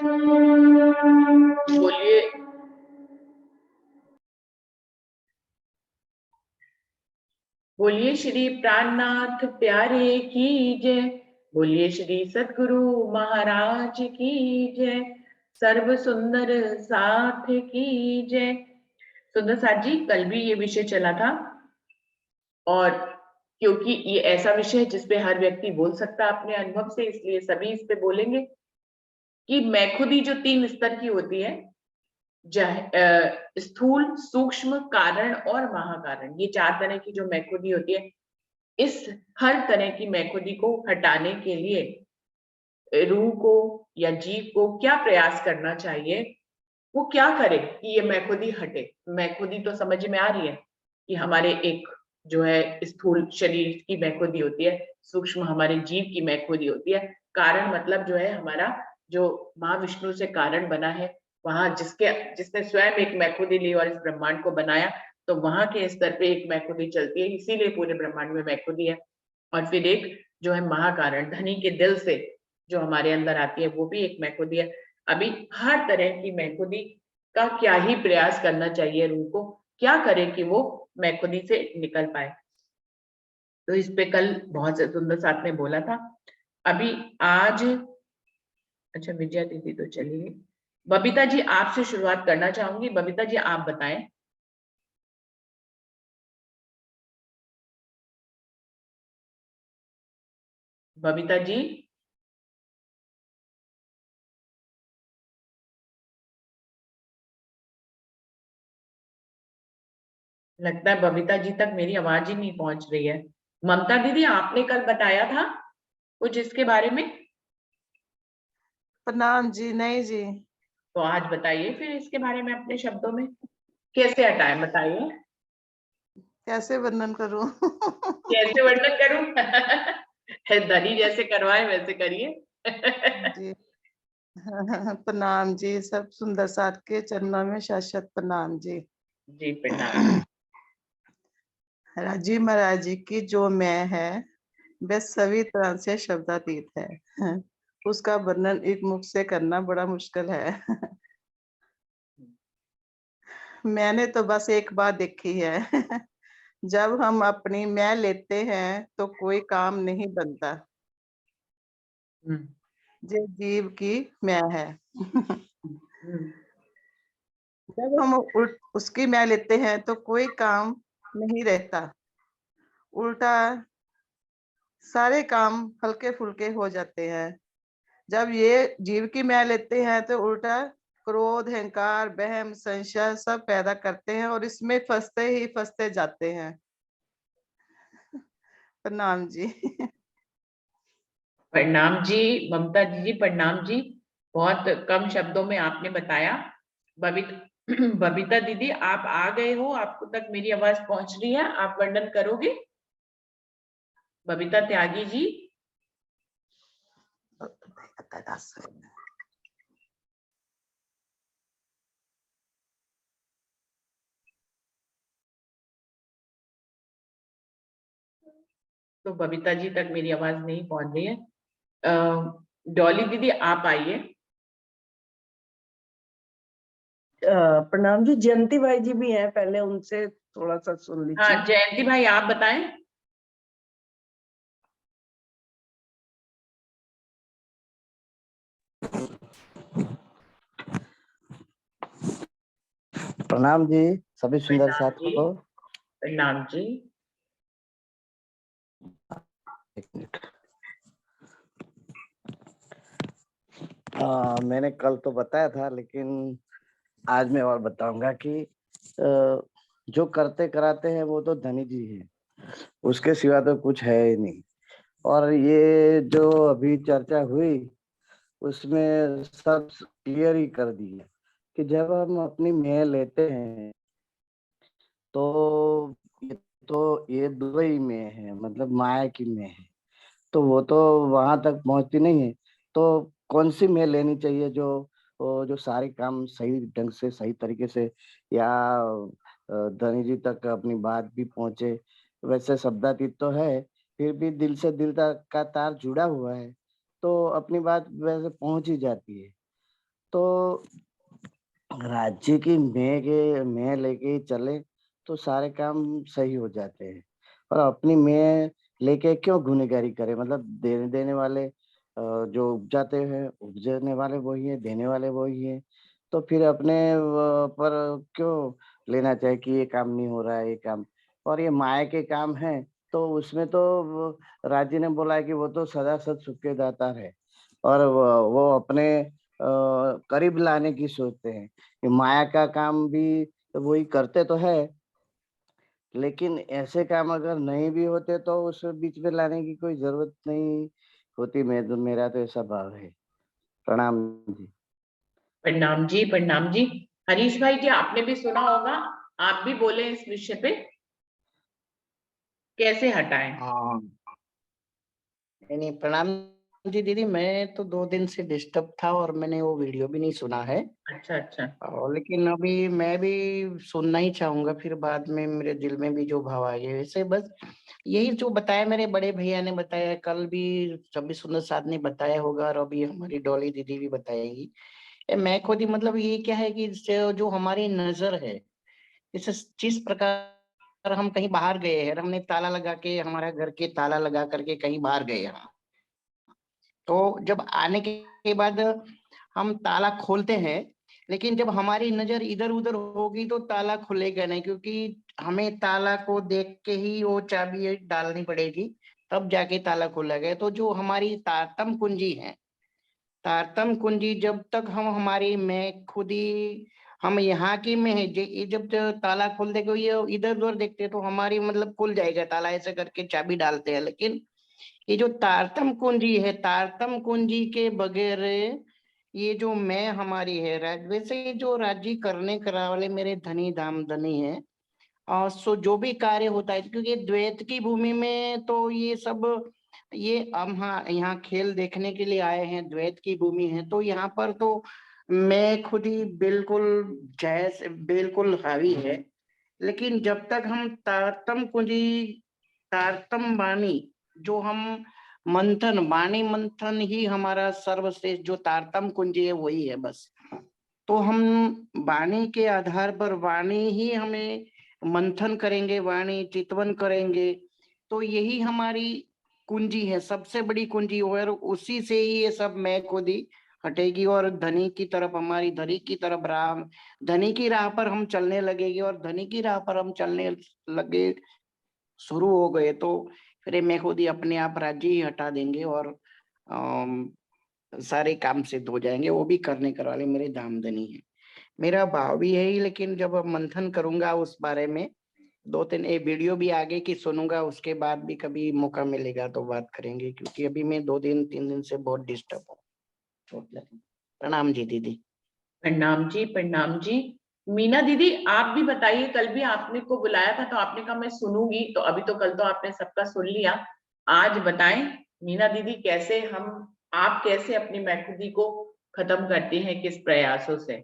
बोलिए। बोलिए श्री प्राणनाथ प्यारे की जय। बोलिए श्री सद्गुरु महाराज की जय। सर्व सुंदर साथ की जय। सुंदर साथ जी, कल भी ये विषय चला था, और क्योंकि ये ऐसा विषय है जिसपे हर व्यक्ति बोल सकता है अपने अनुभव से, इसलिए सभी इस पे बोलेंगे कि मैं खुदी जो 3 स्तर की होती है, स्थूल, सूक्ष्म, कारण और महाकारण, ये 4 तरह की जो मैं खुदी होती है, इस हर तरह की मैं खुदी को हटाने के लिए रूह को या जीव को क्या प्रयास करना चाहिए, वो क्या करे कि ये मैं खुदी हटे। मैं खुदी तो समझ में आ रही है कि हमारे एक जो है स्थूल शरीर की मैं खुदी होती है, सूक्ष्म हमारे जीव की मैं खुदी होती है, कारण मतलब जो है हमारा जो महाविष्णु से कारण बना है, वहां जिसने स्वयं एक मैं खुदी ली और इस ब्रह्मांड को बनाया, तो वहां के स्तर पे एक मैं खुदी चलती है, इसीलिए पूरे ब्रह्मांड में मैं खुदी है। और फिर एक जो है महाकारण, धनी के दिल से जो हमारे अंदर आती है, वो भी एक मैं खुदी है। अभी हर तरह की मैं खुदी का क्या ही प्रयास करना चाहिए, रूह को क्या करे कि वो मैं खुदी से निकल पाए। तो इस पे कल बहुत सुंदर साथ ने बोला था। अभी आज, अच्छा विजया दीदी तो चली गई, बबीता जी आपसे शुरुआत करना चाहूंगी। बबीता जी आप बताएं। बबीता जी, लगता है बबीता जी तक मेरी आवाज ही नहीं पहुंच रही है। ममता दीदी, आपने कल बताया था कुछ इसके बारे में, प्रणाम जी। नहीं जी। तो आज बताइए फिर इसके बारे में अपने शब्दों में, कैसे हटाएं बताइए। कैसे वर्णन करूं? कैसे वर्णन करूं? धनी जैसे करवाए वैसे करिए। जी। प्रणाम जी, सब सुंदर साथ के चरणों में शाश्वत प्रणाम जी। जी प्रणाम। राजी महाराज जी की जो मैं है, वह सभी तरह से शब्दातीत है। उसका वर्णन एक मुख से करना बड़ा मुश्किल है। मैंने तो बस एक बार देखी है। जब हम अपनी मैं लेते हैं तो कोई काम नहीं बनता। हम्म, जो जीव की मैं है। हम्म, जब हम उसकी मैं लेते हैं तो कोई काम नहीं रहता। उल्टा सारे काम हल्के फुल्के हो जाते हैं। जब ये जीव की मैं लेते हैं तो उल्टा क्रोध, अहंकार, वहम, संशय सब पैदा करते हैं और इसमें फंसते ही फंसते जाते हैं। प्रणाम जी। प्रणाम जी। ममता जी प्रणाम जी। बहुत कम शब्दों में आपने बताया। बबीता बबीता दीदी आप आ गए हो, आपको तक मेरी आवाज पहुंच रही है, आप वर्णन करोगे? बबीता त्यागी जी। तो बबीता जी तक मेरी आवाज नहीं पहुंच रही है। डॉली दीदी आप आइए। प्रणाम जी। जयंती भाई जी भी हैं, पहले उनसे थोड़ा सा सुन हाँ लीजिए। जयंती भाई आप बताएं। प्रणाम जी सभी सुंदर प्रणाम साथियों जी। को। प्रणाम जी। एक मिनट। मैंने कल तो बताया था, लेकिन आज मैं और बताऊंगा कि जो करते कराते हैं वो तो धनी जी हैं, उसके सिवा तो कुछ है ही नहीं। और ये जो अभी चर्चा हुई उसमें सब क्लियर ही कर दिया कि जब हम अपनी मैं लेते हैं तो ये ये दुबई में है, मतलब माया की में है, तो वो तो वहां तक पहुंचती नहीं है। तो कौन सी में लेनी चाहिए जो जो सारे काम सही ढंग से सही तरीके से, या धनी जी तक अपनी बात भी पहुंचे। वैसे शब्दातीत तो है, फिर भी दिल से दिल तक का तार जुड़ा हुआ है, तो अपनी बात वैसे पहुंच ही जाती है। तो राज्य की मैं लेके चले तो सारे काम सही हो जाते हैं। और अपनी मैं लेके क्यों गुनहगारी करे, मतलब देने देने वाले जो उपजाते हैं उपजाने वाले वही है, देने वाले वही है। तो फिर अपने पर क्यों लेना चाहिए कि ये काम नहीं हो रहा है, ये काम। और ये माया के काम है तो उसमें तो राज्य ने बोला है कि वो तो सदा सद सुख के दाता है। और वो अपने करीब लाने की सोचते हैं। ये माया का काम भी वही करते तो है, लेकिन ऐसे काम अगर नहीं भी होते तो उस बीच में लाने की कोई जरूरत नहीं होती। मेरा तो ऐसा भाव है। प्रणाम जी। प्रणाम जी, प्रणाम जी। हरीश भाई जी, आपने भी सुना होगा, आप भी बोले इस विषय पे, कैसे हटाएं। हाँ, नहीं नहीं, प्रणाम जी दीदी। मैं तो 2 दिन से डिस्टर्ब था और मैंने वो वीडियो भी नहीं सुना है। अच्छा अच्छा। और लेकिन अभी मैं भी सुनना ही चाहूंगा, फिर बाद में मेरे दिल में भी जो भाव आए वैसे बस यही जो बताया मेरे बड़े भैया ने बताया, कल भी सभी सुंदर साथ ने बताया होगा और अभी हमारी डॉली दीदी भी बताएगी। मैं खुद ही मतलब ये क्या है कि जो हमारी नजर है, जैसे जिस प्रकार हम कहीं बाहर गए हैं, हमने ताला लगा के हमारा घर के ताला लगा करके कहीं बाहर गए हम, तो जब आने के बाद हम ताला खोलते हैं, लेकिन जब हमारी नजर इधर उधर होगी तो ताला खुलेगा नहीं, क्योंकि हमें ताला को देख के ही वो चाबी डालनी पड़ेगी, तब जाके ताला खोलेगा। तो जो हमारी तारतम कुंजी है, तारतम कुंजी जब तक हमारी मैं खुद ही हम यहाँ की में है, ये जब ताला खोल देगा, ये इधर उधर देखते तो हमारी मतलब खुल जाएगा ताला, ऐसे करके चाबी डालते हैं। लेकिन ये जो तारतम कुंजी है, तारतम कुंजी के बगैर ये जो मैं हमारी है वैसे ये जो राज्य करने करा वाले मेरे धनी धाम धनी है, और सो जो भी कार्य होता है, क्योंकि द्वैत की भूमि में तो ये सब ये हम हाँ यहाँ खेल देखने के लिए आए हैं, द्वैत की भूमि है तो यहाँ पर तो मैं खुद ही बिल्कुल जैस बिल्कुल हावी है। लेकिन जब तक हम तारतम कुंजी, तारतम वाणी, जो हम मंथन, वाणी मंथन ही हमारा सर्वश्रेष्ठ जो तारतम कुंजी है वही है बस। तो हम वाणी के आधार पर वाणी ही हमें मंथन करेंगे, वाणी चितवन करेंगे, तो यही हमारी कुंजी है, सबसे बड़ी कुंजी। और उसी से ही ये सब मैं खुद ही हटेगी और धनी की तरफ, हमारी धनी की तरफ राह, धनी की राह पर हम चलने लगेगी। और धनी की राह पर हम चलने लगे, शुरू हो गए, तो फिर मैं खुद ही अपने आप राज्य ही हटा देंगे और सारे काम सिद्ध हो जाएंगे। वो भी करने कर वाले मेरे दामदनी है, मेरा भाव भी है ही। लेकिन जब अब मंथन करूंगा उस बारे में, 2-3 ये वीडियो भी आगे की सुनूंगा, उसके बाद भी कभी मौका मिलेगा तो बात करेंगे, क्योंकि अभी मैं 2-3 दिन से बहुत डिस्टर्ब हूँ। चोट लगी। प्रणाम जी दीदी। प्रणाम जी, प्रणाम जी। मीना दीदी, आप भी बताइए, कल भी आपने को बुलाया था तो आपने कहा मैं सुनूंगी, तो अभी तो कल तो आपने सबका सुन लिया, आज बताएं मीना दीदी, कैसे हम, आप कैसे अपनी मैखुदी को खत्म करती हैं, किस प्रयासों से।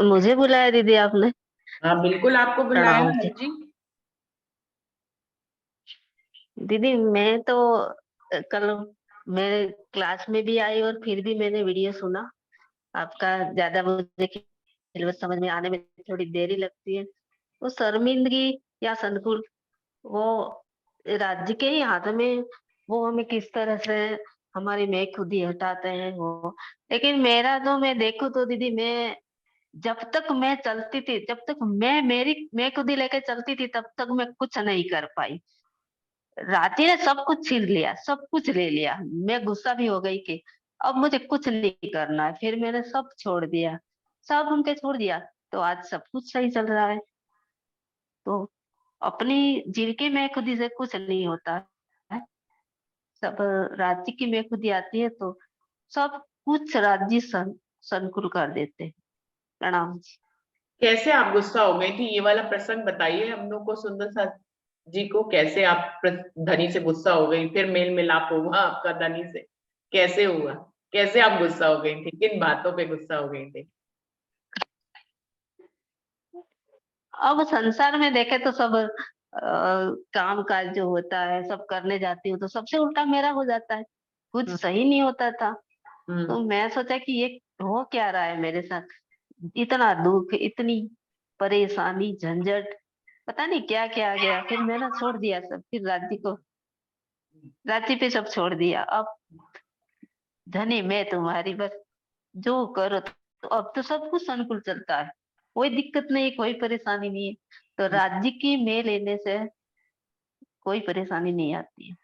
मुझे बुलाया दीदी आपने? हाँ बिल्कुल, आपको बुलाया प्रणाम है जी जी। दीदी। मैं तो कल मेरे क्लास में भी आई और फिर भी मैंने वीडियो सुना आपका। ज्यादा मुझे सिलेबस समझ में आने में थोड़ी देरी लगती है। वो शर्मिंदगी या संकुल, वो राज्य के ही हाथ में, वो हमें किस तरह से हमारी मैं खुद ही हटाते हैं वो। लेकिन मेरा तो मैं देखूं तो दीदी, मैं जब तक मैं चलती थी, जब तक मैं खुद ही लेके चलती थी, तब तक मैं कुछ नहीं कर पाई। रांची ने सब कुछ छीन लिया, सब कुछ ले लिया। मैं गुस्सा भी हो गई कि अब मुझे कुछ नहीं करना है। फिर मैंने सब छोड़ दिया, सब उनके छोड़ दिया, तो आज सब कुछ सही चल रहा है। तो अपनी जीविका में खुद ही से कुछ नहीं होता है, सब राज्य की में खुद ही आती है, तो सब कुछ राज्य संकुल कर देते हैं। प्रणाम जी। कैसे आप गुस्सा हो गई थी, ये वाला प्रसंग बताइए हम लोग को, सुंदर सा जी को, कैसे आप धनी से गुस्सा हो गई, फिर मेल मिलाप हुआ आपका धनी से, कैसे हुआ, कैसे आप गुस्सा हो गई थी, किन बातों पे गुस्सा हो गई थी। अब संसार में देखे तो सब काम काज जो होता है सब करने जाती हूँ तो सबसे उल्टा मेरा हो जाता है, कुछ सही नहीं होता था। तो मैं सोचा कि ये हो क्या रहा है मेरे साथ, इतना दुख, इतनी परेशानी, झंझट, पता नहीं क्या क्या आ गया। फिर मैंने छोड़ दिया सब, फिर रांची पे सब छोड़ दिया। अब धनी मैं तुम्हारी, बस जो करो। तो अब तो सब कुछ अनुकूल चलता है, कोई दिक्कत नहीं, कोई परेशानी नहीं है। तो राज्य की मैं लेने से कोई परेशानी नहीं आती है।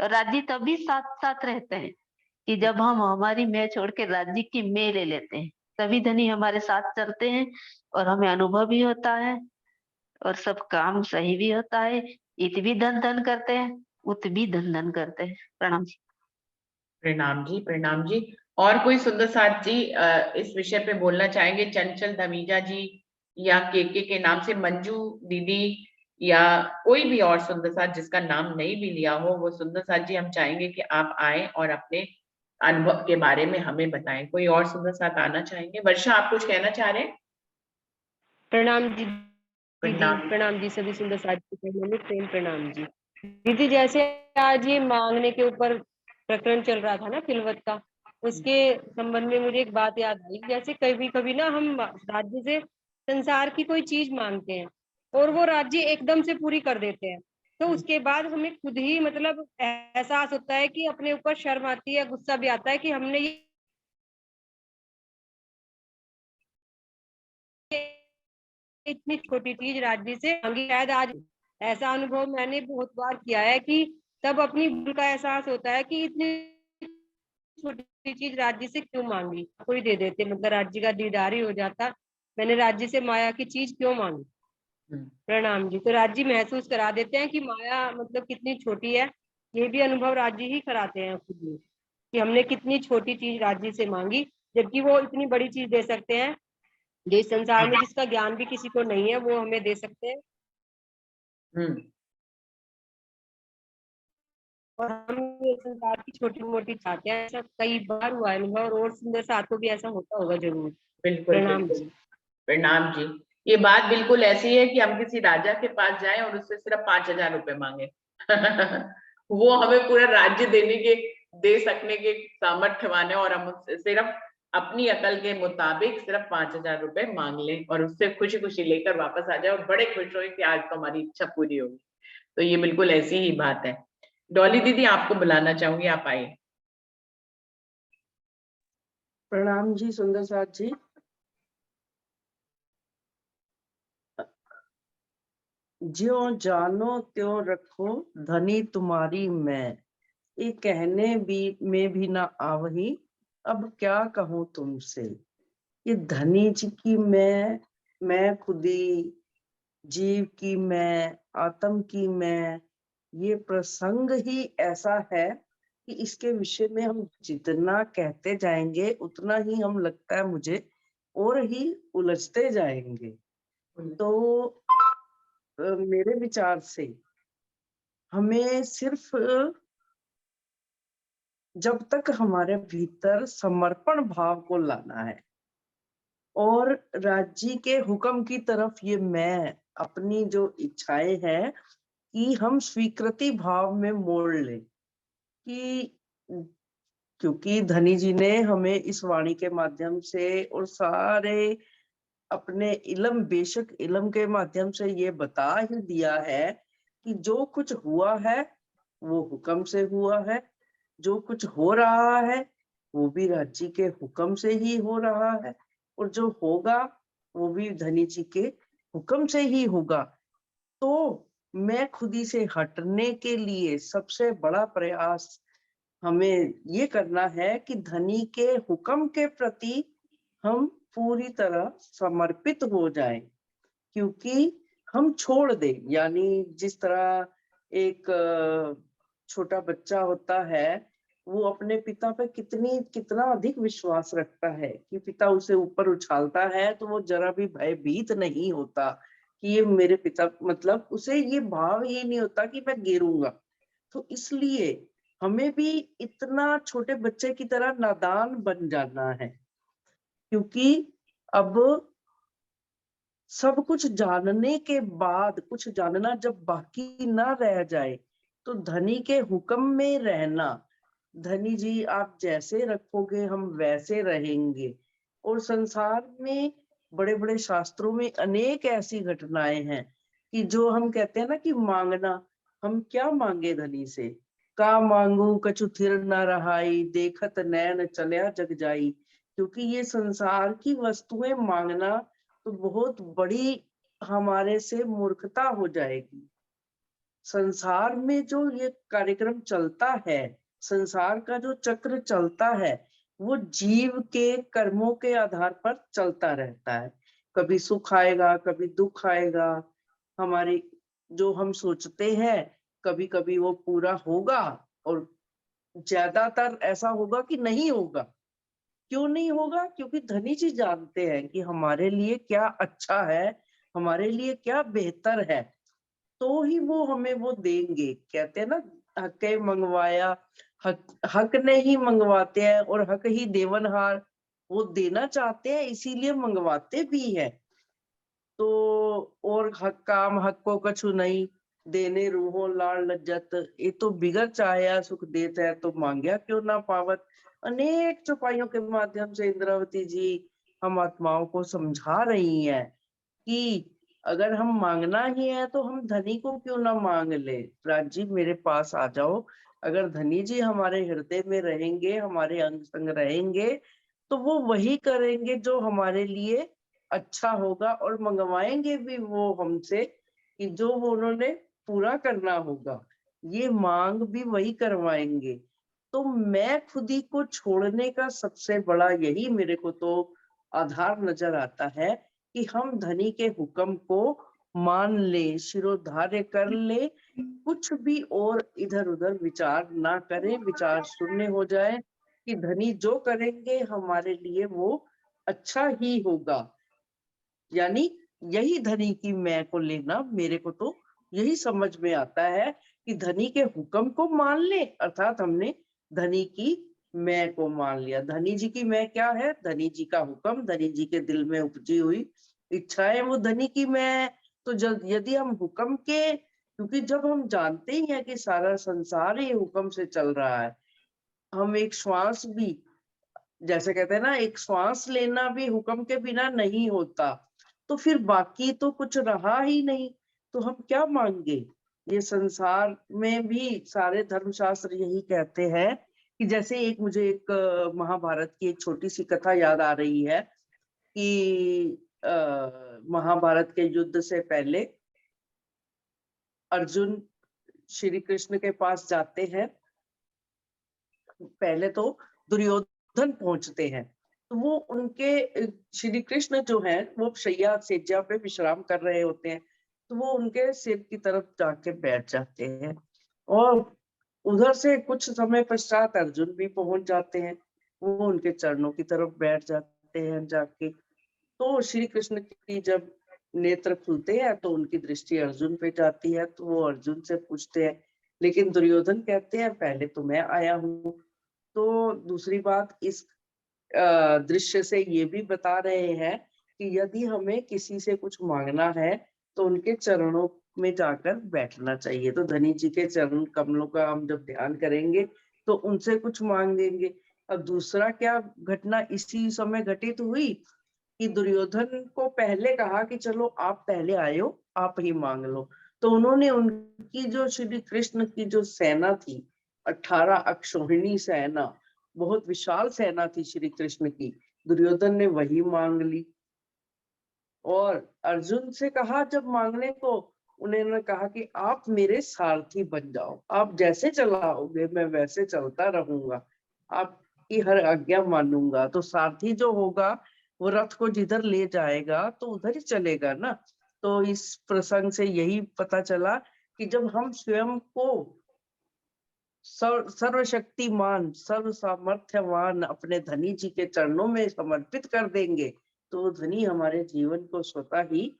और राज्य तभी साथ साथ रहते हैं कि जब हम हमारी मैं छोड़ के राज्य की मैं ले लेते हैं, तभी धनी हमारे साथ चलते हैं और हमें अनुभव भी होता है और सब काम सही भी होता है। इत भी धन धन करते हैं, उत भी धन धन करते हैं। प्रणाम जी। प्रणाम जी, प्रणाम जी। और कोई सुंदर साथ जी इस विषय पे बोलना चाहेंगे? चंचल धमीजा जी या के नाम से मंजू दीदी या कोई भी और सुंदर साथ जिसका नाम नहीं भी लिया हो, वो सुंदर साथ जी हम चाहेंगे कि आप आए और अपने अनुभव के बारे में हमें बताएं। कोई और सुंदर साथ आना चाहेंगे? वर्षा, आप कुछ कहना चाह रहे हैं? प्रणाम जी दीदी, प्रणाम। प्रणाम जी सभी सुंदर साथी को मेरे प्रेम प्रणाम जी। दीदी जैसे आज ये मांगने के ऊपर प्रकरण चल रहा था ना खिलवत का, उसके संबंध में मुझे एक बात याद आई। जैसे कभी कभी ना हम राज्य से संसार की कोई चीज मांगते हैं और वो राज्य एकदम से पूरी कर देते हैं, तो उसके बाद हमें खुद ही मतलब एहसास होता है कि अपने ऊपर शर्म आती है, गुस्सा भी आता है कि हमने ये इतनी छोटी चीज राज्य से मांगी। शायद आज ऐसा अनुभव मैंने बहुत बार किया है कि तब अपनी भूल का एहसास होता है कि इतनी छोटी चीज राज्य से क्यों मांगी, कोई दे देते, मतलब राज्य का दीदार ही हो जाता, मैंने राज्य से माया की चीज क्यों मांगी। प्रणाम जी। तो राज्य महसूस करा देते हैं कि माया मतलब कितनी छोटी है, ये भी अनुभव राज्य ही कराते हैं खुद में कि हमने कितनी छोटी चीज राज्य से मांगी, जबकि वो इतनी बड़ी चीज दे सकते हैं जो इस संसार में जिसका ज्ञान भी किसी को नहीं है, वो हमें दे सकते हैं। और हम ये संसार की छोटी मोटी चाहते हैं, ऐसा कई बार हुआ है अनुभव, और सुंदर साथों भी ऐसा होता होगा जरूर। बिल्कुल प्रणाम बिल्कुल। जी। प्रणाम जी। ये बात बिल्कुल ऐसी है कि हम किसी राजा के पास जाएं और उससे सिर्फ 5,000 रुपए मांगे वो हमें पूरा राज्य दे सकने के सामर्थ्यवान है, और हम उससे सिर्फ अपनी अकल के मुताबिक सिर्फ 5,000 रुपए मांग लें और उससे खुशी खुशी लेकर वापस आ जाए और बड़े खुश हो कि आज तो हमारी इच्छा पूरी होगी। तो ये बिल्कुल ऐसी ही बात है। डॉली दीदी, आपको बुलाना चाहूंगी, आप आइए। प्रणाम जी सुंदर साथ जी। ज्यों जानो त्यों रखो धनी तुम्हारी मैं, ये कहने भी में भी ना आवही, अब क्या कहूँ तुमसे। ये धनी जी की मैं खुदी, जीव की मैं, आत्म की मैं, ये प्रसंग ही ऐसा है कि इसके विषय में हम जितना कहते जाएंगे उतना ही हम लगता है मुझे और ही उलझते जाएंगे। तो मेरे विचार से हमें सिर्फ जब तक हमारे भीतर समर्पण भाव को लाना है और राज्य के हुक्म की तरफ ये मैं अपनी जो इच्छाएं हैं कि हम स्वीकृति भाव में मोड़ लें कि क्योंकि धनी जी ने हमें इस वाणी के माध्यम से और सारे अपने इल्म बेशक इल्म के माध्यम से ये बता ही दिया है कि जो कुछ हुआ है वो हुक्म से हुआ है, जो कुछ हो रहा है वो भी राज्य के हुक्म से ही हो रहा है, और जो होगा वो भी धनी जी के हुक्म से ही होगा। तो मैं खुदी से हटने के लिए सबसे बड़ा प्रयास हमें ये करना है कि धनी के हुक्म के प्रति हम पूरी तरह समर्पित हो जाएं, क्योंकि हम छोड़ दें। यानी जिस तरह एक छोटा बच्चा होता है वो अपने पिता पे कितना अधिक विश्वास रखता है कि पिता उसे ऊपर उछालता है तो वो जरा भी भयभीत नहीं होता कि ये मेरे पिता, मतलब उसे ये भाव ही नहीं होता कि मैं गिरूंगा। तो इसलिए हमें भी इतना छोटे बच्चे की तरह नादान बन जाना है, क्योंकि अब सब कुछ जानने के बाद कुछ जानना जब बाकी ना रह जाए तो धनी के हुक्म में रहना धनी जी आप जैसे रखोगे हम वैसे रहेंगे। और संसार में बड़े बड़े शास्त्रों में अनेक ऐसी घटनाएं हैं कि जो हम कहते हैं ना कि मांगना, हम क्या मांगे धनी से, का मांगू कछु थिर न रहाई, देखत नैन चलिया जग जाई। क्योंकि ये संसार की वस्तुएं मांगना तो बहुत बड़ी हमारे से मूर्खता हो जाएगी। संसार में जो ये कार्यक्रम चलता है, संसार का जो चक्र चलता है, वो जीव के कर्मों के आधार पर चलता रहता है। कभी सुख आएगा, कभी दुख आएगा। हमारे जो हम सोचते हैं कभी कभी वो पूरा होगा और ज्यादातर ऐसा होगा कि नहीं होगा। क्यों नहीं होगा? क्योंकि धनी जी जानते हैं कि हमारे लिए क्या अच्छा है, हमारे लिए क्या बेहतर है, तो ही वो हमें वो देंगे। कहते हैं ना, हके मंगवाया, हक ने ही मंगवाते हैं और हक ही देवनहार। वो देना चाहते हैं इसीलिए मंगवाते भी है। तो और हक काम हक को कछु नहीं, देने रूहो लाल लज्जत, ये तो बिगर चाहया सुख देत है, तो मांग्या क्यों ना पावत। अनेक चौपाइयों के माध्यम से इंद्रावती जी हम आत्माओं को समझा रही हैं कि अगर हम मांगना ही है तो हम धनी को क्यों ना मांग ले। राज जी मेरे पास आ जाओ। अगर धनी जी हमारे हृदय में रहेंगे, हमारे अंग संग रहेंगे, तो वो वही करेंगे जो हमारे लिए अच्छा होगा और मंगवाएंगे भी वो हमसे कि जो वो उन्होंने पूरा करना होगा। ये मांग भी वही करवाएंगे। तो मैं खुद ही को छोड़ने का सबसे बड़ा यही मेरे को तो आधार नजर आता है कि हम धनी के हुक्म को मान ले, शिरोधार्य कर ले, कुछ भी और इधर उधर विचार ना करें, विचार शून्य हो जाए कि धनी जो करेंगे हमारे लिए वो अच्छा ही होगा। यानी यही धनी की मैं को लेना, मेरे को तो यही समझ में आता है कि धनी के हुक्म को मान ले, अर्थात हमने धनी की मैं को मान लिया। धनी जी की मैं क्या है? धनी जी का हुक्म, धनी जी के दिल में उपजी हुई इच्छाएं, वो धनी की मैं। तो जब यदि हम हुक्म के, क्योंकि जब हम जानते ही हैं कि सारा संसार ही हुक्म से चल रहा है, हम एक श्वास भी, जैसे कहते हैं ना, एक श्वास लेना भी हुक्म के बिना नहीं होता, तो फिर बाकी तो कुछ रहा ही नहीं, तो हम क्या मांगे। ये संसार में भी सारे धर्मशास्त्र यही कहते हैं कि जैसे एक मुझे एक महाभारत की एक छोटी सी कथा याद आ रही है कि महाभारत के युद्ध से पहले अर्जुन श्री कृष्ण के पास जाते हैं। पहले तो दुर्योधन पहुंचते हैं, तो वो उनके श्री कृष्ण जो है वो शैया सेज्या पे विश्राम कर रहे होते हैं, तो वो उनके सिर की तरफ जाके बैठ जाते हैं और उधर से कुछ समय पश्चात अर्जुन भी पहुंच जाते हैं, वो उनके चरणों की तरफ बैठ जाते हैं जाके। तो श्री कृष्ण की जब नेत्र खुलते हैं तो उनकी दृष्टि अर्जुन पे जाती है, तो वो अर्जुन से पूछते हैं, लेकिन दुर्योधन कहते हैं पहले तो मैं आया हूँ। तो दूसरी बात, इस दृश्य से ये भी बता रहे हैं कि यदि हमें किसी से कुछ मांगना है तो उनके चरणों में जाकर बैठना चाहिए। तो धनी जी के चरण कमलों का हम जब ध्यान करेंगे तो उनसे कुछ मांगेंगे। अब दूसरा क्या घटना इसी समय घटित हुई कि दुर्योधन को पहले कहा कि चलो आप पहले आए हो, आप ही मांग लो। तो उन्होंने उनकी जो श्री कृष्ण की जो सेना थी, 18 अक्षौहिणी सेना, बहुत विशाल सेना थी श्री कृष्ण की, दुर्योधन ने वही मांग ली। और अर्जुन से कहा जब मांगने को, उन्होंने कहा कि आप मेरे सारथी बन जाओ, आप जैसे चलाओगे मैं वैसे चलता रहूंगा, आपकी हर आज्ञा मानूंगा। तो सारथी जो होगा वो रथ को जिधर ले जाएगा तो उधर ही चलेगा ना। तो इस प्रसंग से यही पता चला कि जब हम स्वयं को सर्वशक्तिमान सर्व सामर्थ्यवान अपने धनी जी के चरणों में समर्पित कर देंगे, तो धनी हमारे जीवन को स्वतः ही,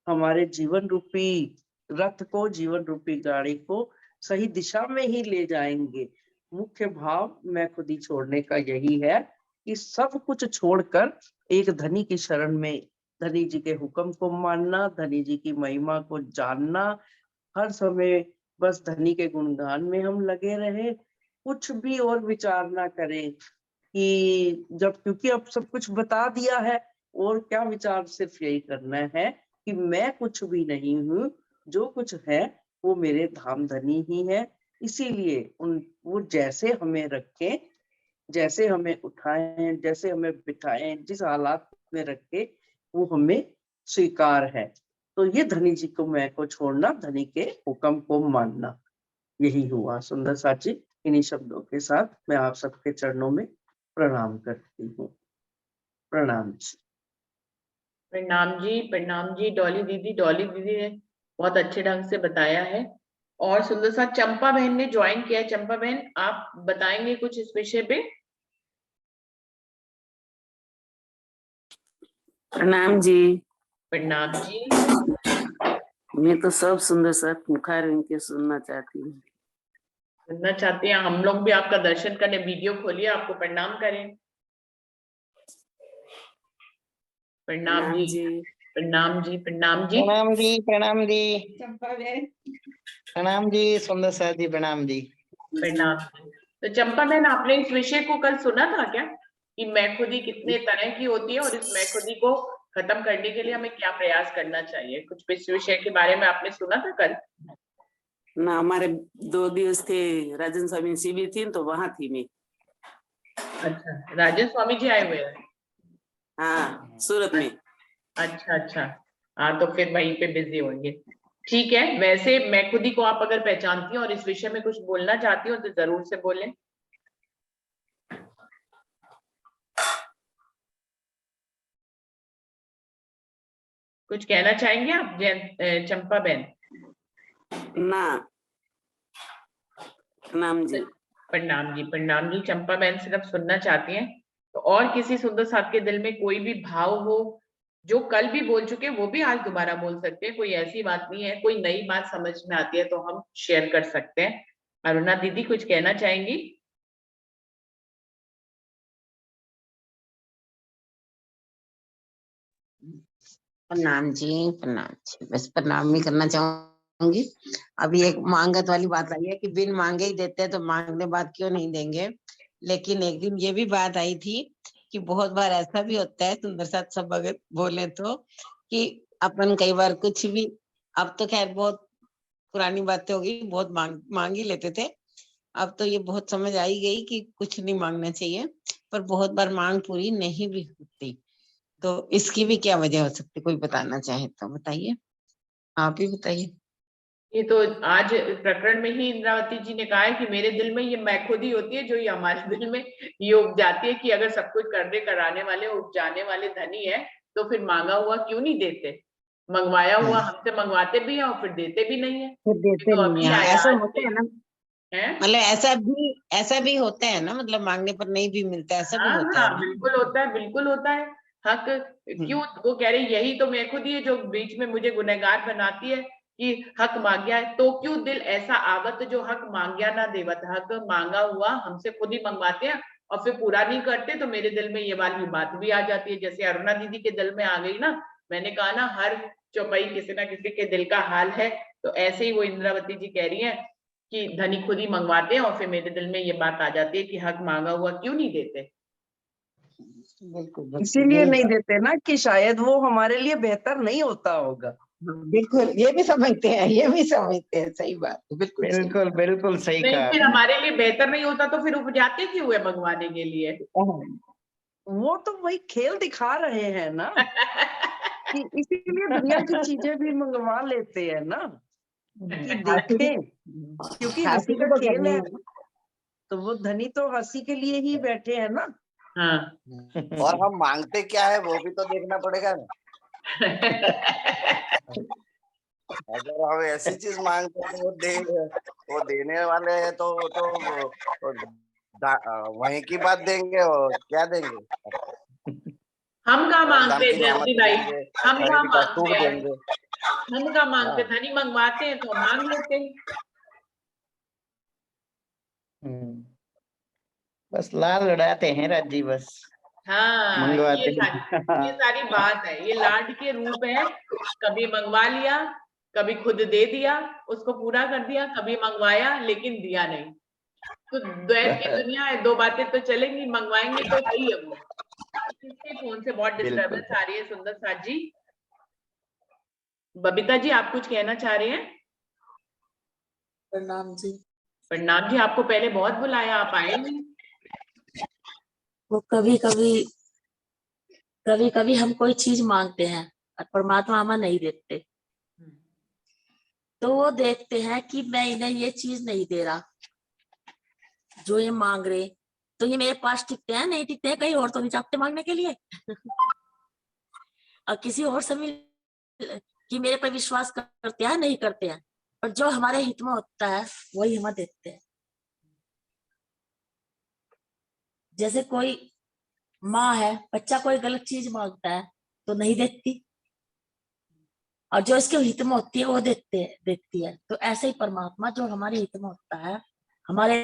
हमारे जीवन रूपी रथ को, जीवन रूपी गाड़ी को सही दिशा में ही ले जाएंगे। मुख्य भाव मैं खुद ही छोड़ने का यही है कि सब कुछ छोड़कर एक धनी की शरण में, धनी जी के हुक्म को मानना, धनी जी की महिमा को जानना, हर समय बस धनी के गुणगान में हम लगे रहे। कुछ भी और विचार ना करें कि जब, क्योंकि अब सब कुछ बता दिया है, और क्या विचार, सिर्फ यही करना है कि मैं कुछ भी नहीं हूँ, जो कुछ है वो मेरे धाम धनी ही है। इसीलिए वो जैसे हमें रखें, जैसे हमें उठाएं, जैसे हमें बिठाएं, जिस हालात में रखे वो हमें स्वीकार है। तो ये धनी जी को मैं को छोड़ना, धनी के हुक्म को मानना, यही हुआ सुंदर साची। इन्हीं शब्दों के साथ मैं आप सबके चरणों में प्रणाम करती हूँ। प्रणाम जी। प्रणाम जी डॉली दीदी ने बहुत अच्छे ढंग से बताया है। और सुंदर सा चंपा बहन ने ज्वाइन किया है। चंपा बहन, आप बताएंगे कुछ इस विषय पे? प्रणाम जी। प्रणाम जी। मैं तो सब सुंदर सा मुखार इनके सुनना चाहती हूँ। सुनना चाहते हैं? हम लोग भी आपका दर्शन करने वीडियो खोलिए, आपको प्रणाम करें। प्रणाम जी। प्रणाम जी। प्रणाम जी। प्रणाम जी। प्रणाम जी। प्रणाम जी सुंदर सर जी। प्रणाम जी। प्रणाम। तो चंपा बहन, आपने इस विषय को कल सुना था क्या, कि मैं खुदी कितने तरह की होती है और इस मैं खुदी को खत्म करने के लिए हमें क्या प्रयास करना चाहिए? कुछ इस विषय के बारे में आपने सुना था कल? ना, हमारे 2 दिवस थे, राजन स्वामी शिविर थी तो वहां थी मैं। अच्छा, राजन स्वामी जी आए हुए हैं? हाँ, सूरत में। अच्छा अच्छा, हाँ तो फिर वहीं पे बिजी होंगे। ठीक है। वैसे मैं खुदी को आप अगर पहचानती हैं और इस विषय में कुछ बोलना चाहती हो तो जरूर से बोलें। कुछ कहना चाहेंगे आप चंपा बहन? ना। प्रणाम जी। प्रणाम जी। प्रणाम जी। चंपा बहन सिर्फ सुनना चाहती हैं। तो और किसी सुंदर साहब के दिल में कोई भी भाव हो, जो कल भी बोल चुके हैं वो भी आज दोबारा बोल सकते हैं, कोई ऐसी बात नहीं है। कोई नई बात समझ में आती है तो हम शेयर कर सकते हैं। अरुणा दीदी कुछ कहना चाहेंगी? प्रणाम जी। प्रणाम जी। बस प्रणाम ही करना चाहूंगी। अभी एक मांगत वाली बात आई है कि बिन मांगे ही देते हैं, तो मांगने बाद क्यों नहीं देंगे। लेकिन एक दिन ये भी बात आई थी कि बहुत बार ऐसा भी होता है, सुंदर साथ सब अगर बोले तो, कि अपन कई बार कुछ भी, अब तो खैर बहुत पुरानी बातें हो गई, बहुत मांग ही लेते थे। अब तो ये बहुत समझ आई गई कि कुछ नहीं मांगना चाहिए, पर बहुत बार मांग पूरी नहीं भी होती। तो इसकी भी क्या वजह हो सकती, कोई बताना चाहे तो बताइए, आप ही बताइए। ये तो आज प्रकरण में ही इंद्रावती जी ने कहा है कि मेरे दिल में ये मैं खुद ही होती है, जो ये हमारे दिल में ये उग जाती है कि अगर सब कुछ करने कराने वाले उपजाने वाले धनी है तो फिर मांगा हुआ क्यों नहीं देते। मंगवाया हुआ हमसे मंगवाते भी हैं और फिर देते भी नहीं है। फिर देते तो नहीं अभी है, हाँ, आया ऐसा आज होता से है ना। है। मतलब ऐसा भी होता है ना, मतलब मांगने पर नहीं भी मिलता, ऐसा भी हाँ होता है हाँ, ना। बिल्कुल होता है, बिल्कुल होता है। हक क्यों, वो कह रही यही तो मैं खुद ही है जो बीच में मुझे गुनहगार बनाती है कि हक मांग्या है। तो क्यों दिल ऐसा आवत जो हक मांग्या ना देवत। हक मांगा हुआ हमसे खुद ही मंगवाते हैं और फिर पूरा नहीं करते, तो मेरे दिल में ये वाली बात भी आ जाती है, जैसे अरुणा दीदी के दिल में आ गई ना। मैंने कहा ना, हर चौपाई किसी ना किसी के दिल का हाल है। तो ऐसे ही वो इंद्रावती जी कह रही है कि धनी खुद ही मंगवाते हैं और फिर मेरे दिल में ये बात आ जाती है कि हक मांगा हुआ क्यों नहीं देते। बिल्कुल इसीलिए नहीं देते ना कि शायद वो हमारे लिए बेहतर नहीं होता होगा। बिल्कुल, ये भी समझते हैं, ये भी समझते हैं, सही बात है, बिल्कुल सही। बिल्कुल बिल्कुल सही नहीं, कहा फिर आपने। हमारे लिए बेहतर नहीं होता तो फिर उपजाते क्यों हुए मंगवाने के लिए? वो तो वही खेल दिखा रहे हैं ना कि इसीलिए दुनिया की चीजें भी मंगवा लेते हैं ना, कि देखें, क्योंकि हंसी हासिल का तो खेल करनी है। है ना। तो वो धनी तो हंसी के लिए ही बैठे हैं ना। हाँ। और हम मांगते क्या है वो भी तो देखना पड़ेगा ना। अगर हम ऐसी चीज मांगते हैं तो वो देने वाले हैं तो वहीं की बात देंगे और क्या देंगे। हम कहाँ और धन मांगते हैं की जयंती नेमत भाई? देंगे, हम कहाँ शरीर का मांगते सुख हैं? देंगे। हम कहाँ मांगते? हाँ। धनी मंगवाते हैं तो हम मांग लेते हैं। बस लाल लड़ाते हैं राजी, बस हाँ, मंगवाते ये सारी बात है, ये लाड के रूप है। कभी मंगवा लिया, कभी खुद दे दिया, उसको पूरा कर दिया, कभी मंगवाया लेकिन दिया नहीं। तो द्वैत की दुनिया है, दो बातें तो चलेंगी, मंगवाएंगे तो सही है वो। किसके फोन से बहुत डिस्टर्बेंस आ रही है सुंदर साथ जी? बबीता जी आप कुछ कहना चाह रहे हैं? प्रणाम जी। प्रणाम जी, आपको पहले बहुत बुलाया, आप आए नहीं। वो कभी कभी हम कोई चीज मांगते हैं और परमात्मा हमें नहीं देते, तो वो देखते हैं कि मैं इन्हें ये चीज नहीं दे रहा जो ये मांग रहे, तो ये मेरे पास टिकते हैं नहीं टिकते हैं, कहीं और तो नहीं चाहते मांगने के लिए और किसी और से मिल कि मेरे पर विश्वास करते हैं नहीं करते हैं, और जो हमारे हित में होता है वही हमें देते हैं। जैसे कोई माँ है, बच्चा कोई गलत चीज मांगता है तो नहीं देती, और जो इसके हित में होती है वो देती है। तो ऐसे ही परमात्मा जो हमारे हित में होता है, हमारे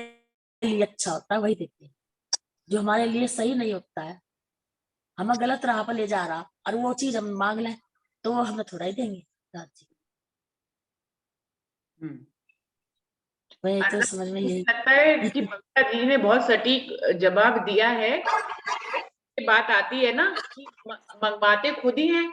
लिए अच्छा होता है, वही देते हैं। जो हमारे लिए सही नहीं होता है, हमें गलत राह पर ले जा रहा, और वो चीज हम मांग लें तो वो हमें थोड़ा ही देंगे। वही तो समझ में यही लगता है कि बबीता जी ने बहुत सटीक जवाब दिया है। बात आती है ना कि मंगवाते खुद ही हैं,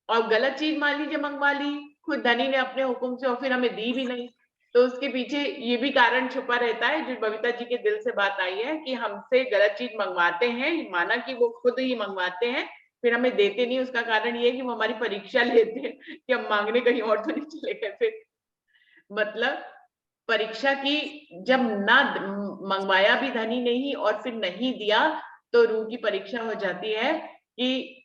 और गलत चीज मान लीजिए मंगवा ली खुद धनी ने अपने हुक्म से, और फिर हमें दी भी नहीं, तो उसके पीछे ये भी कारण छुपा रहता है जो बबीता जी के दिल से बात आई है कि हमसे गलत चीज मंगवाते हैं, माना कि वो खुद ही मंगवाते हैं, फिर हमें देते नहीं। उसका कारण ये है कि वो हमारी परीक्षा लेते हैं कि हम मांगने कहीं और तो नहीं चले गए फिर। मतलब परीक्षा की, जब ना मंगवाया भी धनी नहीं और फिर नहीं दिया, तो रूह की परीक्षा हो जाती है कि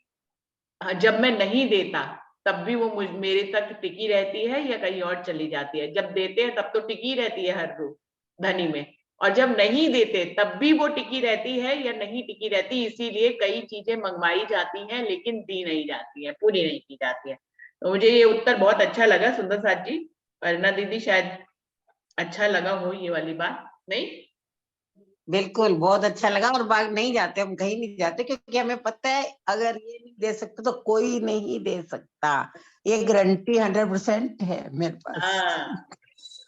जब मैं नहीं देता तब भी वो मेरे तक टिकी रहती है या कहीं और चली जाती है। जब देते हैं तब तो टिकी रहती है हर रूह धनी में, और जब नहीं देते तब भी वो टिकी रहती है या नहीं टिकी रहती। इसीलिए कई चीजें मंगवाई जाती हैं लेकिन दी नहीं जाती है, पूरी नहीं की जाती है। तो मुझे ये उत्तर बहुत अच्छा लगा सुंदर साथ जी। अर्ना दीदी शायद अच्छा लगा हो ये वाली बात, नहीं? बिल्कुल बहुत अच्छा लगा। और बाग नहीं जाते, हम कहीं नहीं जाते, क्योंकि हमें पता है अगर ये नहीं दे सकते तो कोई नहीं दे सकता। ये गारंटी 100% है मेरे पास। हाँ,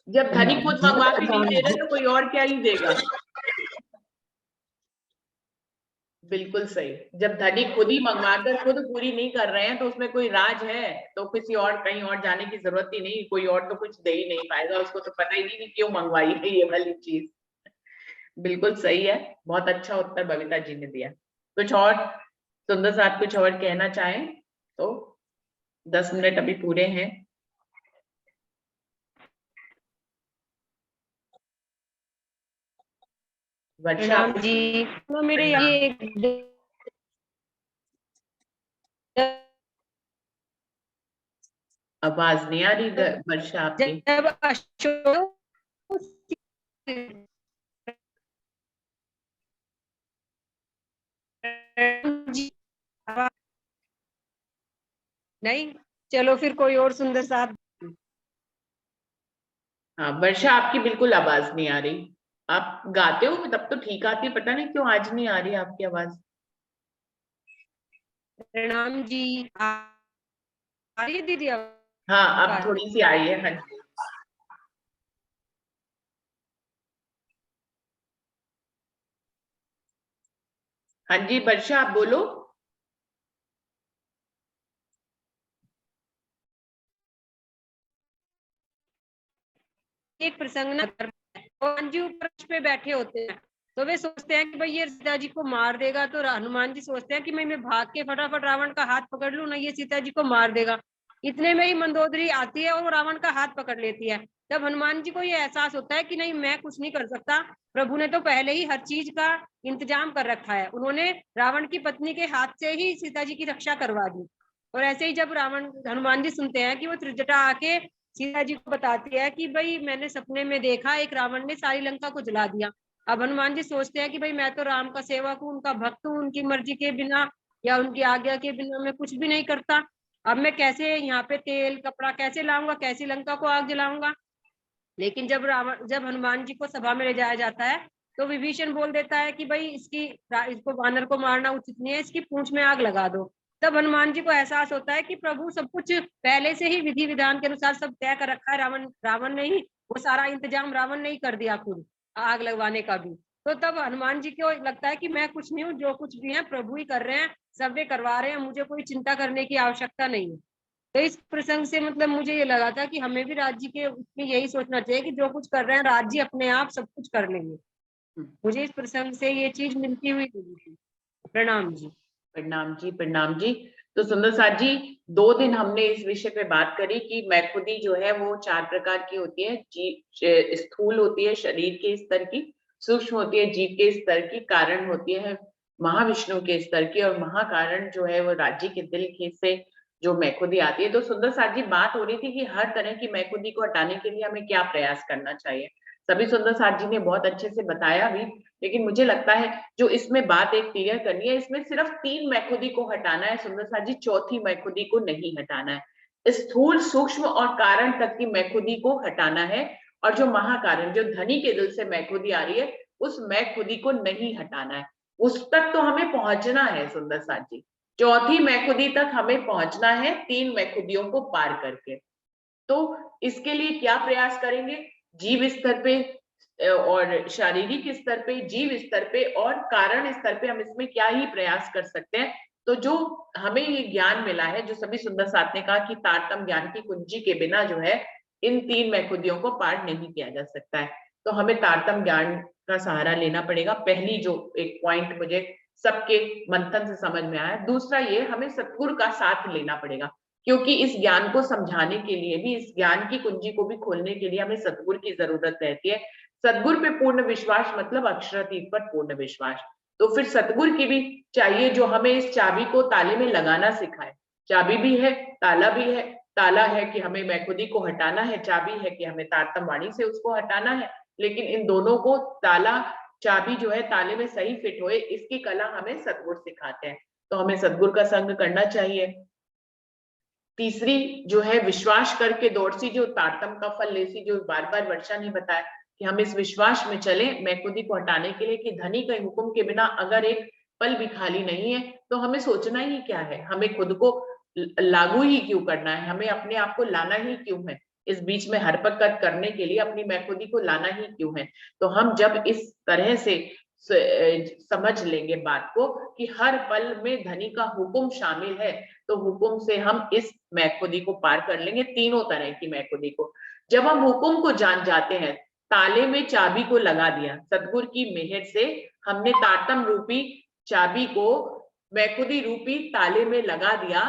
जब धनी खुद मंगवा के नहीं दे रहे तो कोई और क्या ही देगा। बिल्कुल सही। जब धनी खुद ही मंगवाकर खुद पूरी नहीं कर रहे हैं तो उसमें कोई राज है? तो किसी और कहीं और जाने की जरूरत ही नहीं, कोई और तो कुछ दे ही नहीं पाएगा, उसको तो पता ही नहीं कि क्यों मंगवाई है ये वाली चीज। बिल्कुल सही है, बहुत अच्छा उत्तर बबीता जी ने दिया। कुछ और सुंदर साथ कुछ और कहना चाहें तो 10 मिनट अभी पूरे हैं। वर्षा जी, तो मेरे ये आवाज नहीं आ रही वर्षा आपकी। जब अशोक नहीं, चलो फिर कोई और सुंदर साथ। हाँ वर्षा, आपकी बिल्कुल आवाज नहीं आ रही। आप गाते हो तब तो ठीक आती है, पता नहीं क्यों आज नहीं आ रही आपकी आवाज। प्रणाम जी, आ रही है दीदी? हाँ अब थोड़ी सी आई है। हाँ जी। हाँ जी वर्षा आप बोलो। एक प्रसंग ना, हनुमान जी ऊपर पे बैठे होते हैं, तो वे सोचते हैं कि भाई ये सीता जी को मार देगा, तो हनुमान जी सोचते हैं कि मैं भाग के फटाफट रावण का हाथ पकड़ लूं ना, ये सीता जी को मार देगा। इतने में ही मंदोदरी आती है और वो रावण का हाथ पकड़ लेती है। तब हनुमान जी को ये एहसास होता है कि नहीं, मैं कुछ नहीं कर सकता, प्रभु ने तो पहले ही हर चीज का इंतजाम कर रखा है। उन्होंने रावण की पत्नी के हाथ से ही सीता जी की रक्षा करवा दी। और ऐसे ही जब हनुमान जी सुनते हैं कि वो त्रिजटा आके सीता जी को बताती है कि भाई मैंने सपने में देखा एक रावण ने सारी लंका को जला दिया। अब हनुमान जी सोचते हैं कि भाई मैं तो राम का सेवक हूँ, उनका भक्त हूँ, उनकी मर्जी के बिना या उनकी आज्ञा के बिना मैं कुछ भी नहीं करता। अब मैं कैसे यहाँ पे तेल कपड़ा कैसे लाऊंगा, कैसे लंका को आग जलाऊंगा। लेकिन जब हनुमान जी को सभा में ले जाया जाता है तो विभीषण बोल देता है कि भाई इसको वानर को मारना उचित नहीं है, इसकी पूंछ में आग लगा दो। तब हनुमान जी को एहसास होता है कि प्रभु सब कुछ पहले से ही विधि विधान के अनुसार सब तय कर रखा है। रावण ने ही वो सारा इंतजाम रावण ने ही कर दिया खुद। आग लगवाने का भी। तो तब हनुमान जी को लगता है कि मैं कुछ नहीं हूँ, जो कुछ भी है प्रभु ही कर रहे हैं, सब वे करवा रहे हैं, मुझे कोई चिंता करने की आवश्यकता नहीं है। तो इस प्रसंग से मतलब मुझे ये लगा था कि हमें भी राज्य के उसमें यही सोचना चाहिए कि जो कुछ कर रहे हैं राज्य अपने आप सब कुछ कर लेंगे। मुझे इस प्रसंग से ये चीज मिलती हुई लगी थी। प्रणाम जी। प्रणाम जी, प्रणाम जी। तो सुंदर साथ जी, 2 दिन हमने इस विषय पे बात करी कि मैखुदी जो है वो 4 प्रकार की होती है। स्थूल होती है शरीर के स्तर की, सूक्ष्म होती है जीव के स्तर की, कारण होती है महाविष्णु के स्तर की, और महाकारण जो है वो राज्य के दिल के से जो मैखुदी आती है। तो सुंदर साथ जी, बात हो रही थी कि हर तरह की मैखुदी को हटाने के लिए हमें क्या प्रयास करना चाहिए। सभी सुंदर साथ जी ने बहुत अच्छे से बताया भी, लेकिन मुझे लगता है जो इसमें बात एक क्लियर करनी है, इसमें सिर्फ 3 मैखुदी को हटाना है सुंदर साथ जी, चौथी मैखुदी को नहीं हटाना है। स्थूल, सूक्ष्म और कारण तक की मैखुदी को हटाना है, और जो महाकारण, जो धनी के दिल से मैखुदी आ रही है, उस मैखुदी को नहीं हटाना है। उस तक तो हमें पहुंचना है सुंदर साथ जी, चौथी मैखुदी तक हमें पहुंचना है 3 मैखुदियों को पार करके। तो इसके लिए क्या प्रयास करेंगे? जीव स्तर पे और शारीरिक स्तर पे, जीव स्तर पे और कारण स्तर पे हम इसमें क्या ही प्रयास कर सकते हैं। तो जो हमें ये ज्ञान मिला है, जो सभी सुंदर साथ ने कहा कि तारतम्य ज्ञान की कुंजी के बिना जो है इन 3 मैखुदियों को पार नहीं किया जा सकता है। तो हमें तारतम्य ज्ञान का सहारा लेना पड़ेगा। पहली जो एक पॉइंट मुझे सबके मंथन से समझ में आया। दूसरा ये, हमें सतगुरु का साथ लेना पड़ेगा, क्योंकि इस ज्ञान को समझाने के लिए भी, इस ज्ञान की कुंजी को भी खोलने के लिए हमें सतगुरु की जरूरत रहती है। सतगुरु पे पूर्ण विश्वास मतलब अक्षरातीत पर पूर्ण विश्वास। तो फिर सतगुरु की भी चाहिए जो हमें इस चाबी को ताले में लगाना सिखाए। चाबी भी है, ताला भी है। ताला है कि हमें मैखुदी को हटाना है, चाबी है कि हमें तारतम्य वाणी से उसको हटाना है। लेकिन इन दोनों को, ताला चाबी जो है ताले में सही फिट होए, इसकी कला हमें सतगुरु सिखाते हैं। तो हमें सतगुरु का संग करना चाहिए। तीसरी जो है, विश्वास करके दौड़सी जो तारतम्य का फल लेसी, जो बार बार वर्षा ने बताया कि हम इस विश्वास में चले मैखुदी को हटाने के लिए कि धनी के हुक्म के बिना अगर एक पल भी खाली नहीं है, तो हमें सोचना ही क्या है, हमें खुद को लागू ही क्यों करना है, हमें अपने आप को लाना ही क्यों है, इस बीच में हरकत करने के लिए अपनी मैखुदी को लाना ही क्यों है। तो हम जब इस तरह से समझ लेंगे बात को कि हर पल में धनी का हुक्म शामिल है, तो हुक्म से हम इस मैखुदी को पार कर लेंगे, तीनों तरह की मैखुदी को। जब हम हुक्म को जान जाते हैं, ताले में चाबी को लगा दिया, सतगुरु की मेहर से हमने तारतम्य रूपी चाबी को मैखुदी रूपी ताले में लगा दिया,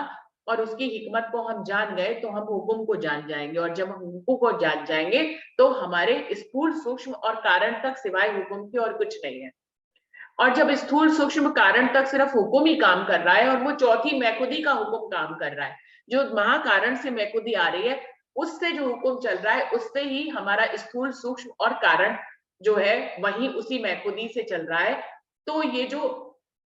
और उसकी हिकमत को हम जान गए, तो हम हुक्म को जान जाएंगे। और जब हम हुक्म को जान जाएंगे, तो हमारे स्थूल, सूक्ष्म और कारण तक सिवाय हुक्म के और कुछ नहीं है। और जब स्थूल, सूक्ष्म, कारण तक सिर्फ हुक्म ही काम कर रहा है, और वो चौथी मैखुदी का हुक्म काम कर रहा है, जो महाकारण से मैखुदी आ रही है, उससे जो हुक्म चल रहा है, उससे ही हमारा स्थूल, सूक्ष्म और कारण जो है वही उसी मैखुदी से चल रहा है। तो ये जो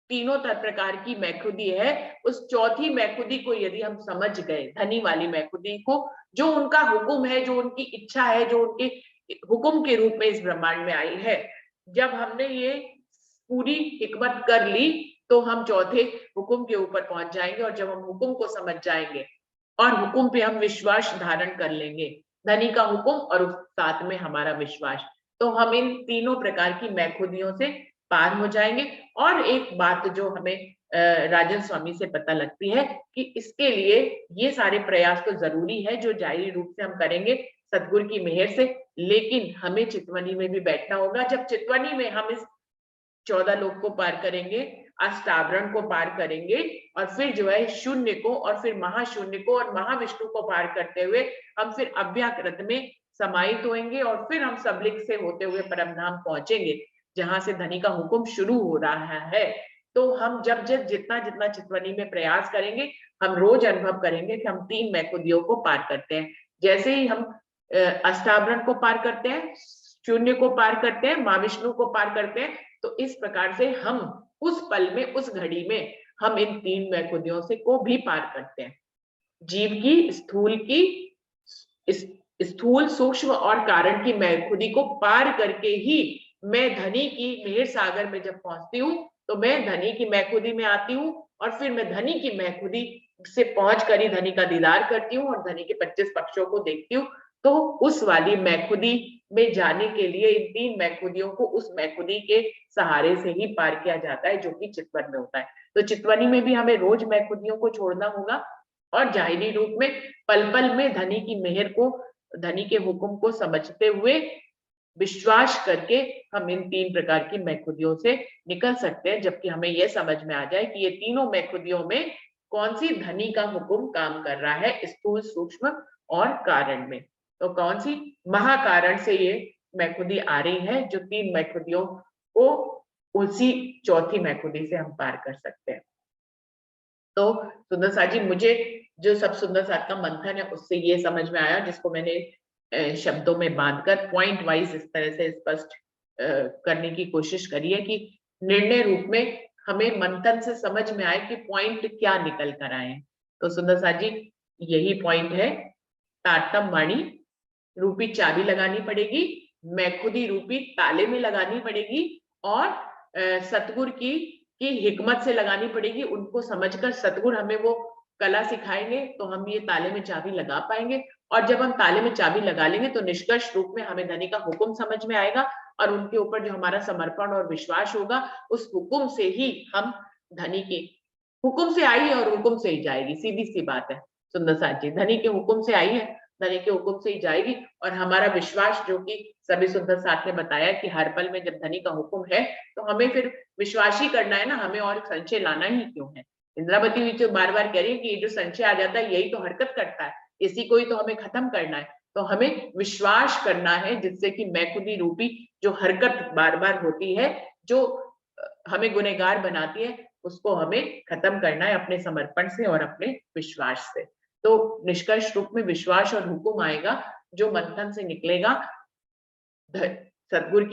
तीनों प्रकार की मैखुदी है, उस चौथी मैखुदी को यदि हम समझ गए, धनी वाली मैखुदी को, जो उनका हुक्म है, जो उनकी इच्छा है, जो उनके हुक्म के रूप में इस ब्रह्मांड में आई है, जब हमने ये पूरी हिकमत कर ली, तो हम चौथे हुक्म के ऊपर पहुंच जाएंगे। और जब हम हुक्म को समझ जाएंगे और हुक्म पे हम विश्वास धारण कर लेंगे, धनी का हुक्म और साथ में हमारा विश्वास, तो हम इन तीनों प्रकार की मैखुदियों से पार हो जाएंगे। और एक बात जो हमें राजन स्वामी से पता लगती है कि इसके लिए ये सारे प्रयास तो जरूरी है, जो जाहिर रूप से हम करेंगे सतगुरु की मेहर से, लेकिन हमें चितवनी में भी बैठना होगा। जब चितवनी में हम इस 14 लोक को पार करेंगे, अष्टावरण को पार करेंगे, और फिर जो है शून्य को, और फिर महाशून्य को और महाविष्णु को पार करते हुए हम फिर अव्याकृत में समाहित होंगे, और फिर हम सबलिंग से होते हुए परमधाम पहुंचेंगे, जहां से धनी का हुक्म शुरू हो रहा है। तो हम जब जितना जितना चितवनी में प्रयास करेंगे, हम रोज अनुभव करेंगे कि हम 3 मैखुदियों को पार करते हैं। जैसे ही हम अष्टावरण को पार करते हैं, शून्य को पार करते हैं, महाविष्णु को पार करते हैं, तो इस प्रकार से हम उस पल में, उस घड़ी में हम इन 3 मैखुदियों से को भी पार करते हैं। जीव की, स्थूल, सूक्ष्म और कारण की मैखुदी को पार करके ही मैं धनी की मेहर सागर में जब पहुंचती हूँ, तो मैं धनी की मैखुदी में आती हूँ, और फिर मैं धनी की मैखुदी से पहुंच कर ही धनी का दीदार करती हूँ, और धनी के 25 पक्षों को देखती हूँ। तो उस वाली मैखुदी में जाने के लिए इन 3 मैखुदियों को उस मैखुदी के सहारे से ही पार किया जाता है, जो कि चितवन में होता है। तो चितवनी में भी हमें रोज मैखुदियों को छोड़ना होगा और जाहिरी रूप में पल पल में धनी की मेहर को, धनी के हुक्म को समझते हुए विश्वास करके हम इन 3 प्रकार की मैखुदियों से निकल सकते हैं, जबकि हमें यह समझ में आ जाए कि ये तीनों मैखुदियों में कौन सी धनी का हुक्म काम कर रहा है, स्थूल, सूक्ष्म और कारण में। तो कौन सी महाकारण से ये मैखुदी आ रही है, जो 3 मैखुदियों को उसी चौथी मैखुदी से हम पार कर सकते हैं। तो सुंदर साथ जी, मुझे जो सब सुंदर साथ का मंथन है उससे ये समझ में आया, जिसको मैंने शब्दों में बांधकर पॉइंट वाइज इस तरह से स्पष्ट करने की कोशिश करी है कि निर्णय रूप में हमें मंथन से समझ में आए कि पॉइंट क्या निकल कर आए। तो सुंदर साथ जी, यही पॉइंट है, तारतम वाणी रूपी चाबी लगानी पड़ेगी, मैखुदी रूपी ताले में लगानी पड़ेगी और सतगुरु की हिकमत से लगानी पड़ेगी। उनको समझकर सतगुरु हमें वो कला सिखाएंगे तो हम ये ताले में चाबी लगा पाएंगे, और जब हम ताले में चाबी लगा लेंगे तो निष्कर्ष रूप में हमें धनी का हुक्म समझ में आएगा, और उनके ऊपर जो हमारा समर्पण और विश्वास होगा, उस हुक्म से ही हम धनी के हुक्म से आई है और हुक्म से ही जाएगी, सीधी सी बात है सुंदर साथ जी। धनी के हुक्म से आई है, धनी के हुक्म से ही जाएगी, और हमारा विश्वास, जो कि सभी सुंदर साथ ने बताया कि हर पल में जब धनी का हुक्म है तो हमें फिर विश्वास ही करना है ना, हमें और संशय लाना ही क्यों है। इंद्रावती भी जो बार बार कह रही है कि ये जो संशय आ जाता है यही तो हरकत करता है, इसी को ही तो हमें खत्म करना है। तो हमें विश्वास करना है, जिससे कि मैखुदी रूपी जो हरकत बार बार होती है, जो हमें गुनहगार बनाती है, उसको हमें खत्म करना है अपने समर्पण से और अपने विश्वास से। तो निष्कर्ष रूप में विश्वास और हुक्म आएगा, जो मंथन से निकलेगा, सतगुरु की